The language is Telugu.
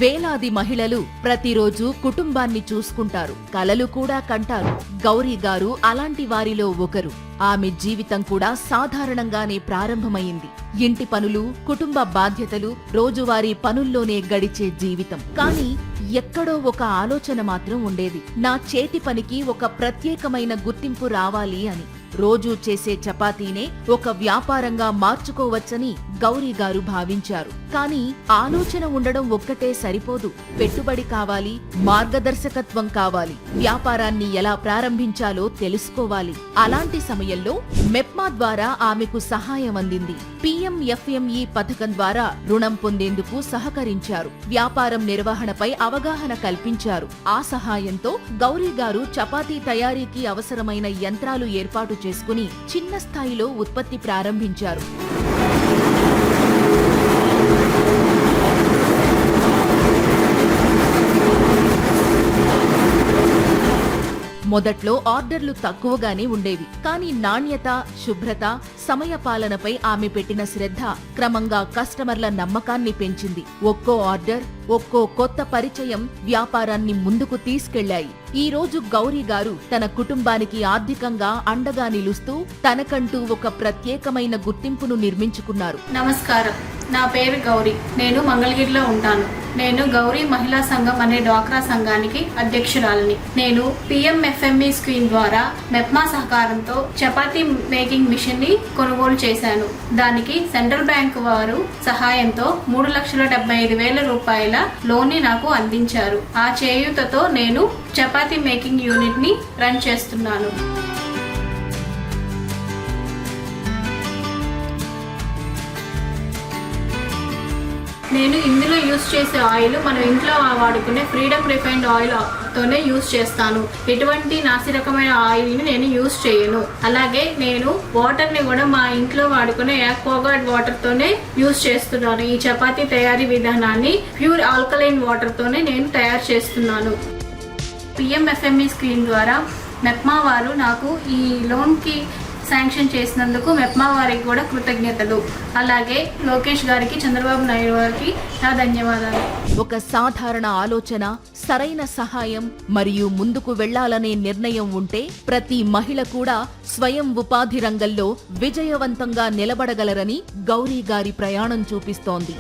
వేలాది మహిళలు ప్రతిరోజు కుటుంబాన్ని చూసుకుంటారు, కలలు కూడా కంటారు. గౌరీ గారు అలాంటి వారిలో ఒకరు. ఆమె జీవితం కూడా సాధారణంగానే ప్రారంభమైంది. ఇంటి పనులు, కుటుంబ బాధ్యతలు, రోజువారీ పనుల్లోనే గడిచే జీవితం. కానీ ఎక్కడో ఒక ఆలోచన మాత్రం ఉండేది. నా చేతి పనికి ఒక ప్రత్యేకమైన గుర్తింపు రావాలి అని. రోజూ చేసే చపాతీనే ఒక వ్యాపారంగా మార్చుకోవచ్చని గౌరీ గారు భావించారు. కానీ ఆలోచన ఉండడం ఒక్కటే సరిపోదు. పెట్టుబడి కావాలి, మార్గదర్శకత్వం కావాలి, వ్యాపారాన్ని ఎలా ప్రారంభించాలో తెలుసుకోవాలి. అలాంటి సమయంలో మెప్మా ద్వారా ఆమెకు సహాయం అందింది. PMFME పథకం ద్వారా రుణం పొందేందుకు సహకరించారు. వ్యాపారం నిర్వహణపై అవగాహన కల్పించారు. ఆ సహాయంతో గౌరీ గారు చపాతీ తయారీకి అవసరమైన యంత్రాలు ఏర్పాటు చేసుకుని చిన్న స్థాయిలో ఉత్పత్తి ప్రారంభించారు. మొదట్లో ఆర్డర్లు తక్కువగానే ఉండేవి. కానీ నాణ్యత, శుభ్రత, సమయపాలనపై ఆమె పెట్టిన శ్రద్ధ క్రమంగా కస్టమర్ల నమ్మకాన్ని పెంచింది. ఒక్కో ఆర్డర్, ఒక్కో కొత్త పరిచయం వ్యాపారాన్ని ముందుకు తీసుకెళ్లాయి. ఈ రోజు గౌరీ గారు తన కుటుంబానికి ఆర్థికంగా అండగా నిలుస్తూ తనకంటూ ఒక ప్రత్యేకమైన గుర్తింపును నిర్మించుకున్నారు. నమస్కారం, నా పేరు గౌరీ. నేను మంగళగిరిలో ఉంటాను. నేను గౌరీ మహిళా సంఘం అనే డ్వాక్రా సంఘానికి అధ్యక్షురాలిని. నేను PMFME స్కీమ్ ద్వారా మెప్మా సహకారంతో చపాతీ మేకింగ్ మిషన్ ని కొనుగోలు చేశాను. దానికి సెంట్రల్ బ్యాంక్ వారు సహాయంతో 3,75,000 రూపాయల లోన్ ని నాకు అందించారు. ఆ చేయూతతో నేను చపాతీ మేకింగ్ యూనిట్ ని రన్ చేస్తున్నాను. నేను ఇందులో యూస్ చేసే ఆయిల్ మనం ఇంట్లో వాడుకునే ఫ్రీడమ్ రిఫైన్డ్ ఆయిల్ తోనే యూస్ చేస్తాను. ఎటువంటి నాసిరకమైన ఆయిల్ ని నేను యూస్ చేయను. అలాగే నేను వాటర్ ని కూడా మా ఇంట్లో వాడుకునే యాక్వాగార్డ్ వాటర్ తోనే యూస్ చేస్తున్నాను. ఈ చపాతీ తయారీ విధానాన్ని ప్యూర్ ఆల్కలైన్ వాటర్ తోనే నేను తయారు చేస్తున్నాను. PMFME స్కీమ్ ద్వారా మెప్మా వారు నాకు ఈ లోన్ కి శాంక్షన్ చేసినందుకు మెప్మా వారికి కూడా కృతజ్ఞతలు. అలాగే లోకేష్ గారికి, చంద్రబాబు నాయుడు గారికి నా ధన్యవాదాలు. ఒక సాధారణ ఆలోచన, సరైన సహాయం మరియు ముందుకు వెళ్లాలనే నిర్ణయం ఉంటే ప్రతి మహిళ కూడా స్వయం ఉపాధి రంగంలో విజయవంతంగా నిలబడగలరని గౌరీ గారి ప్రయాణం చూపిస్తోంది.